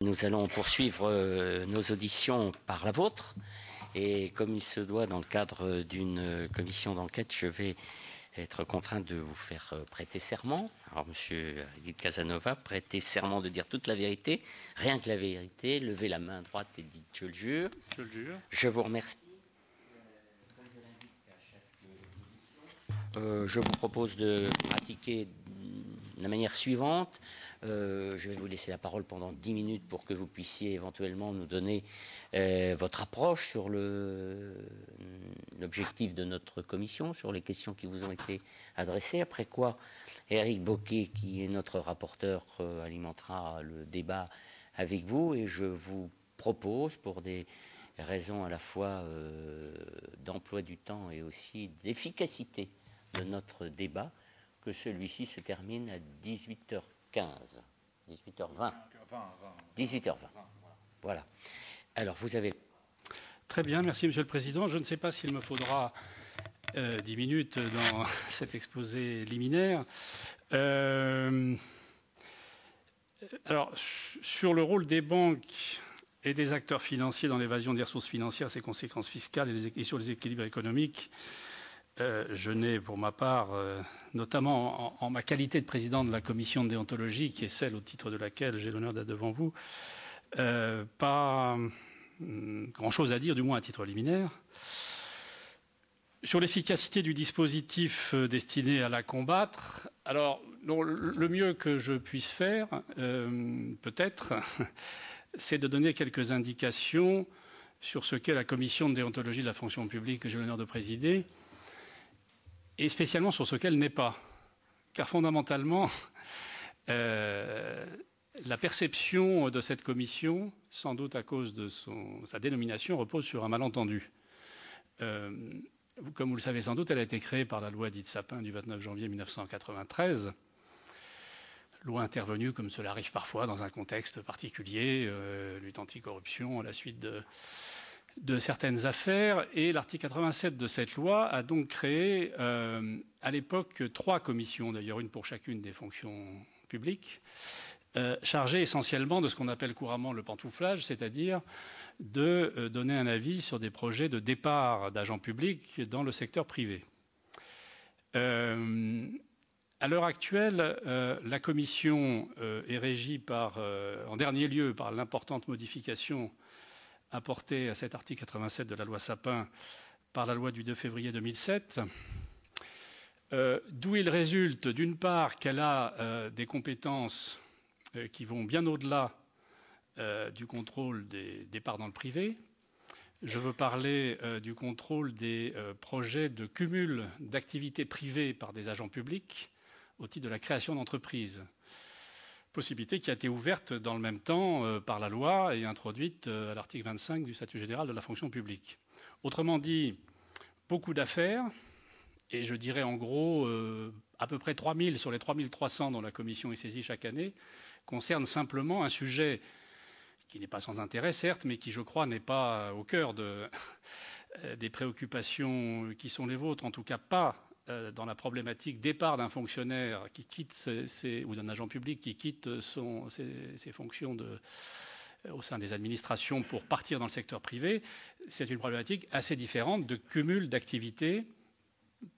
Nous allons poursuivre nos auditions par la vôtre. Et comme il se doit dans le cadre d'une commission d'enquête, je vais être contraint de vous faire prêter serment. Alors, monsieur Edith Casanova, prêtez serment de dire toute la vérité, rien que la vérité. Levez la main droite et dites « je le jure ». Je le jure. Je vous remercie. Je vous propose de pratiquer de la manière suivante. Je vais vous laisser la parole pendant 10 minutes pour que vous puissiez éventuellement nous donner votre approche sur l'objectif de notre commission, sur les questions qui vous ont été adressées. Après quoi, Éric Bocquet, qui est notre rapporteur, alimentera le débat avec vous. Et je vous propose, pour des raisons à la fois d'emploi du temps et aussi d'efficacité de notre débat, que celui-ci se termine à 18h15, 18h20. 18h20. Voilà. Alors, vous avez... Très bien, merci Monsieur le Président. Je ne sais pas s'il me faudra 10 minutes dans cet exposé liminaire. Alors, sur le rôle des banques et des acteurs financiers dans l'évasion des ressources financières, ses conséquences fiscales et sur les équilibres économiques, je n'ai pour ma part, notamment en ma qualité de président de la commission de déontologie, qui est celle au titre de laquelle j'ai l'honneur d'être devant vous, pas grand-chose à dire, du moins à titre liminaire. Sur l'efficacité du dispositif destiné à la combattre, alors le mieux que je puisse faire, peut-être, c'est de donner quelques indications sur ce qu'est la commission de déontologie de la fonction publique que j'ai l'honneur de présider, et spécialement sur ce qu'elle n'est pas. Car fondamentalement, la perception de cette commission, sans doute à cause de sa dénomination, repose sur un malentendu. Comme vous le savez sans doute, elle a été créée par la loi dite Sapin du 29 janvier 1993, loi intervenue, comme cela arrive parfois, dans un contexte particulier, lutte anticorruption à la suite de certaines affaires. Et l'article 87 de cette loi a donc créé, à l'époque, 3 commissions, d'ailleurs une pour chacune des fonctions publiques, chargées essentiellement de ce qu'on appelle couramment le pantouflage, c'est-à-dire de donner un avis sur des projets de départ d'agents publics dans le secteur privé. À l'heure actuelle, la commission est régie en dernier lieu par l'importante modification apportée à cet article 87 de la loi Sapin par la loi du 2 février 2007, d'où il résulte d'une part qu'elle a des compétences qui vont bien au-delà du contrôle des départs dans le privé. Je veux parler du contrôle des projets de cumul d'activités privées par des agents publics au titre de la création d'entreprises. Possibilité qui a été ouverte dans le même temps par la loi et introduite à l'article 25 du statut général de la fonction publique. Autrement dit, beaucoup d'affaires, et je dirais en gros à peu près 3000 sur les 3300 dont la commission est saisie chaque année, concernent simplement un sujet qui n'est pas sans intérêt, certes, mais qui, je crois, n'est pas au cœur des préoccupations qui sont les vôtres, en tout cas pas dans la problématique départ d'un fonctionnaire qui quitte ou d'un agent public qui quitte ses fonctions au sein des administrations pour partir dans le secteur privé. C'est une problématique assez différente de cumul d'activités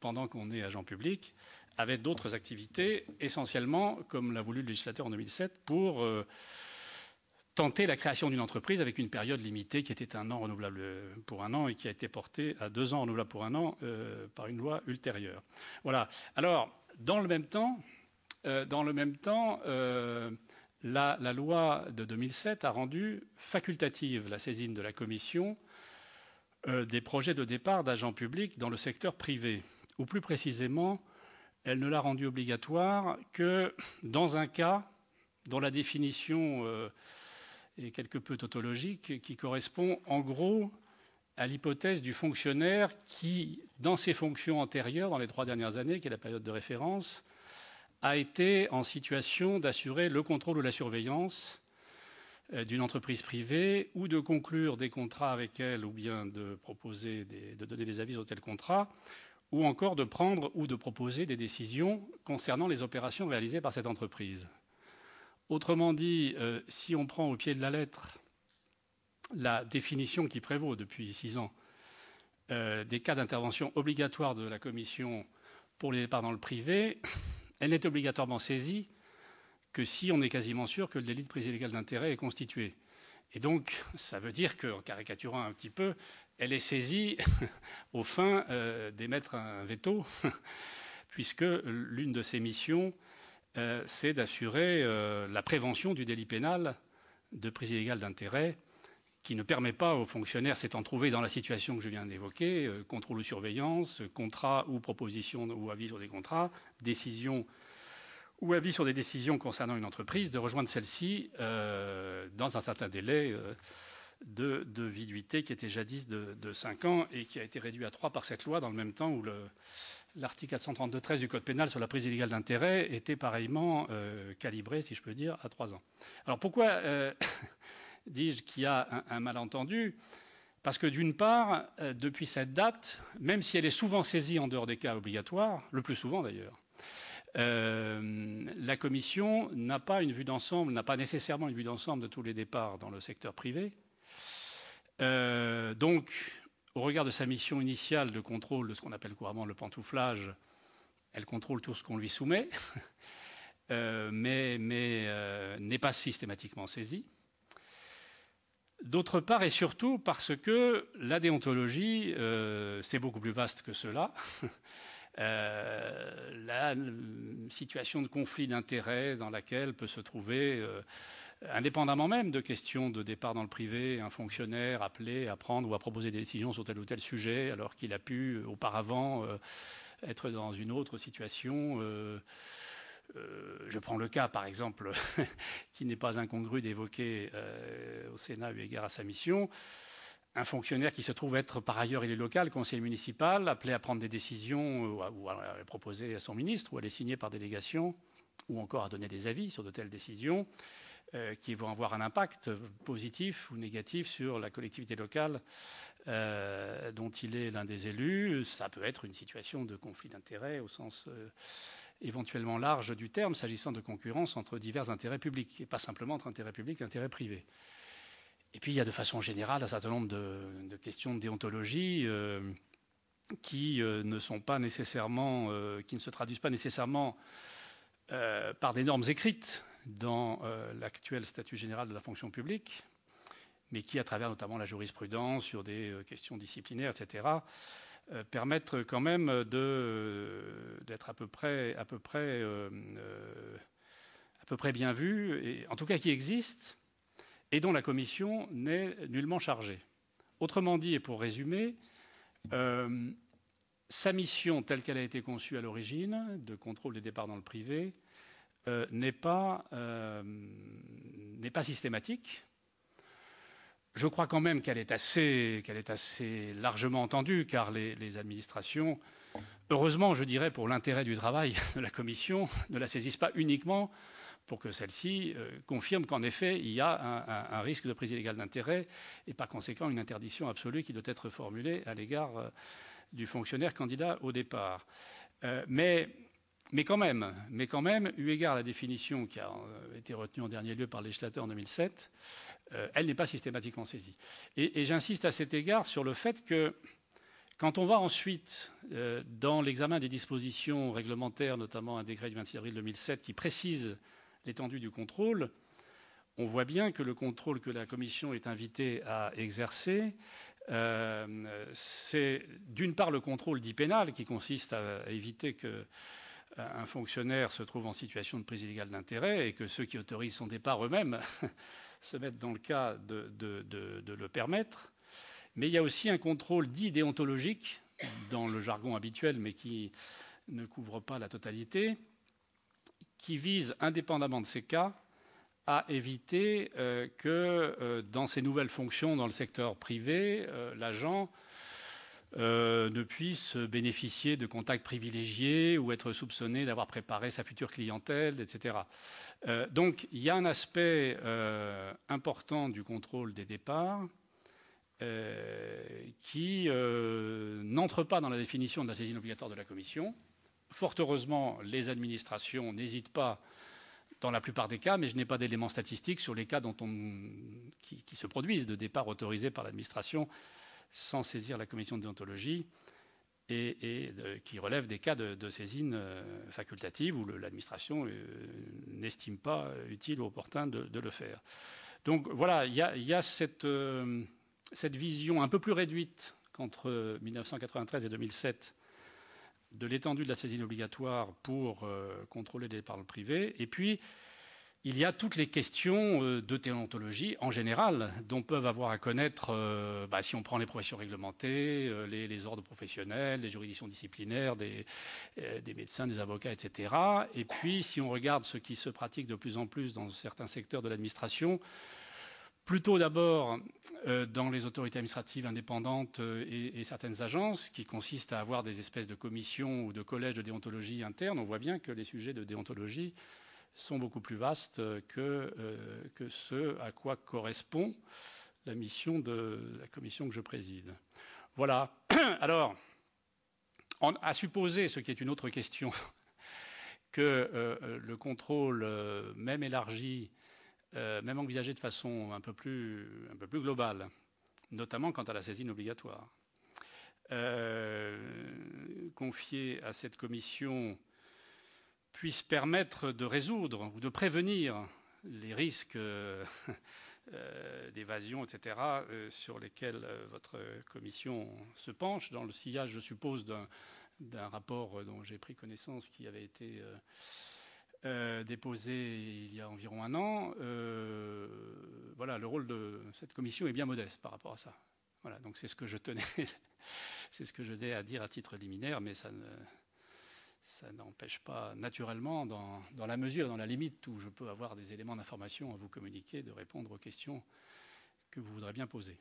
pendant qu'on est agent public avec d'autres activités, essentiellement, comme l'a voulu le législateur en 2007, pour tenter la création d'une entreprise avec une période limitée qui était 1 an renouvelable pour 1 an et qui a été portée à 2 ans renouvelable pour 1 an par une loi ultérieure. Voilà. Alors, dans le même temps, la loi de 2007 a rendu facultative la saisine de la commission des projets de départ d'agents publics dans le secteur privé. Ou plus précisément, elle ne l'a rendu obligatoire que dans un cas dont la définition est quelque peu tautologique, qui correspond en gros à l'hypothèse du fonctionnaire qui, dans ses fonctions antérieures, dans les 3 dernières années, qui est la période de référence, a été en situation d'assurer le contrôle ou la surveillance d'une entreprise privée ou de conclure des contrats avec elle ou bien de donner des avis sur tel contrat ou encore de prendre ou de proposer des décisions concernant les opérations réalisées par cette entreprise. Autrement dit, si on prend au pied de la lettre la définition qui prévaut depuis 6 ans des cas d'intervention obligatoire de la Commission pour les départs dans le privé, elle n'est obligatoirement saisie que si on est quasiment sûr que le délit de prise illégale d'intérêt est constitué. Et donc, ça veut dire qu'en caricaturant un petit peu, elle est saisie aux fins d'émettre un veto, puisque l'une de ses missions, c'est d'assurer la prévention du délit pénal de prise illégale d'intérêt, qui ne permet pas aux fonctionnaires s'étant trouvés dans la situation que je viens d'évoquer, contrôle ou surveillance, contrat ou proposition ou avis sur des contrats, décision ou avis sur des décisions concernant une entreprise, de rejoindre celle-ci dans un certain délai de viduité qui était jadis de 5 ans et qui a été réduit à 3 par cette loi, dans le même temps où l'article 432-13 du Code pénal sur la prise illégale d'intérêt était pareillement calibré, si je peux dire, à 3 ans. Alors pourquoi dis-je qu'il y a un malentendu? Parce que d'une part, depuis cette date, même si elle est souvent saisie en dehors des cas obligatoires, le plus souvent d'ailleurs, la Commission n'a pas une vue d'ensemble, n'a pas nécessairement une vue d'ensemble de tous les départs dans le secteur privé. Donc, au regard de sa mission initiale de contrôle de ce qu'on appelle couramment le pantouflage, elle contrôle tout ce qu'on lui soumet, mais n'est pas systématiquement saisie. D'autre part, et surtout parce que la déontologie, c'est beaucoup plus vaste que cela. La situation de conflit d'intérêts dans laquelle peut se trouver, indépendamment même de questions de départ dans le privé, un fonctionnaire appelé à prendre ou à proposer des décisions sur tel ou tel sujet, alors qu'il a pu auparavant être dans une autre situation. Je prends le cas, par exemple, qui n'est pas incongru d'évoquer au Sénat eu égard à sa mission. Un fonctionnaire qui se trouve être par ailleurs élu local, conseiller municipal, appelé à prendre des décisions ou à les proposer à son ministre ou à les signer par délégation ou encore à donner des avis sur de telles décisions qui vont avoir un impact positif ou négatif sur la collectivité locale dont il est l'un des élus. Ça peut être une situation de conflit d'intérêts au sens éventuellement large du terme, s'agissant de concurrence entre divers intérêts publics et pas simplement entre intérêts publics et intérêts privés. Et puis, il y a de façon générale un certain nombre de questions de déontologie qui ne sont pas nécessairement, qui ne se traduisent pas nécessairement par des normes écrites dans l'actuel statut général de la fonction publique, mais qui, à travers notamment la jurisprudence sur des questions disciplinaires, etc., permettent quand même d'être à peu près bien vus, et en tout cas qui existent, et dont la Commission n'est nullement chargée. Autrement dit, et pour résumer, sa mission telle qu'elle a été conçue à l'origine, de contrôle des départs dans le privé, n'est pas systématique. Je crois quand même qu'elle est assez largement entendue, car les administrations, heureusement, je dirais, pour l'intérêt du travail de la Commission, ne la saisissent pas uniquement pour que celle-ci confirme qu'en effet, il y a un risque de prise illégale d'intérêt et par conséquent une interdiction absolue qui doit être formulée à l'égard du fonctionnaire candidat au départ. Mais quand même, eu égard à la définition qui a été retenue en dernier lieu par le législateur en 2007, elle n'est pas systématiquement saisie. Et j'insiste à cet égard sur le fait que quand on va ensuite dans l'examen des dispositions réglementaires, notamment un décret du 26 avril 2007 qui précise l'étendue du contrôle, on voit bien que le contrôle que la Commission est invitée à exercer, c'est d'une part le contrôle dit pénal qui consiste à éviter qu'un fonctionnaire se trouve en situation de prise illégale d'intérêt et que ceux qui autorisent son départ eux-mêmes se mettent dans le cas de le permettre. Mais il y a aussi un contrôle dit déontologique, dans le jargon habituel, mais qui ne couvre pas la totalité, qui vise, indépendamment de ces cas, à éviter que dans ses nouvelles fonctions dans le secteur privé, l'agent ne puisse bénéficier de contacts privilégiés ou être soupçonné d'avoir préparé sa future clientèle, etc. Donc il y a un aspect important du contrôle des départs qui n'entre pas dans la définition de la saisine obligatoire de la Commission. Fort heureusement, les administrations n'hésitent pas dans la plupart des cas, mais je n'ai pas d'éléments statistiques sur les cas qui se produisent de départ autorisés par l'administration sans saisir la commission de déontologie et qui relèvent des cas de saisine facultative où l'administration n'estime pas utile ou opportun de le faire. Donc voilà, il y a cette vision un peu plus réduite qu'entre 1993 et 2007 de l'étendue de la saisine obligatoire pour contrôler les départs privés. Et puis, il y a toutes les questions de déontologie en général dont peuvent avoir à connaître, si on prend les professions réglementées, les ordres professionnels, les juridictions disciplinaires, des médecins, des avocats, etc. Et puis, si on regarde ce qui se pratique de plus en plus dans certains secteurs de l'administration, plutôt d'abord dans les autorités administratives indépendantes et certaines agences qui consistent à avoir des espèces de commissions ou de collèges de déontologie interne, on voit bien que les sujets de déontologie sont beaucoup plus vastes que ce à quoi correspond la mission de la commission que je préside. Voilà. Alors, à supposer, ce qui est une autre question, que le contrôle, même élargi, même envisagé de façon un peu plus globale, notamment quant à la saisine obligatoire, confiée à cette commission puisse permettre de résoudre ou de prévenir les risques d'évasion, etc., sur lesquels votre commission se penche, dans le sillage, je suppose, d'un rapport dont j'ai pris connaissance qui avait été déposé il y a environ un an. Voilà, le rôle de cette commission est bien modeste par rapport à ça. Voilà, donc c'est ce que je tenais, c'est ce que je tenais à dire à titre liminaire, mais ça n'empêche pas naturellement, dans la mesure, dans la limite où je peux avoir des éléments d'information à vous communiquer, de répondre aux questions que vous voudrez bien poser.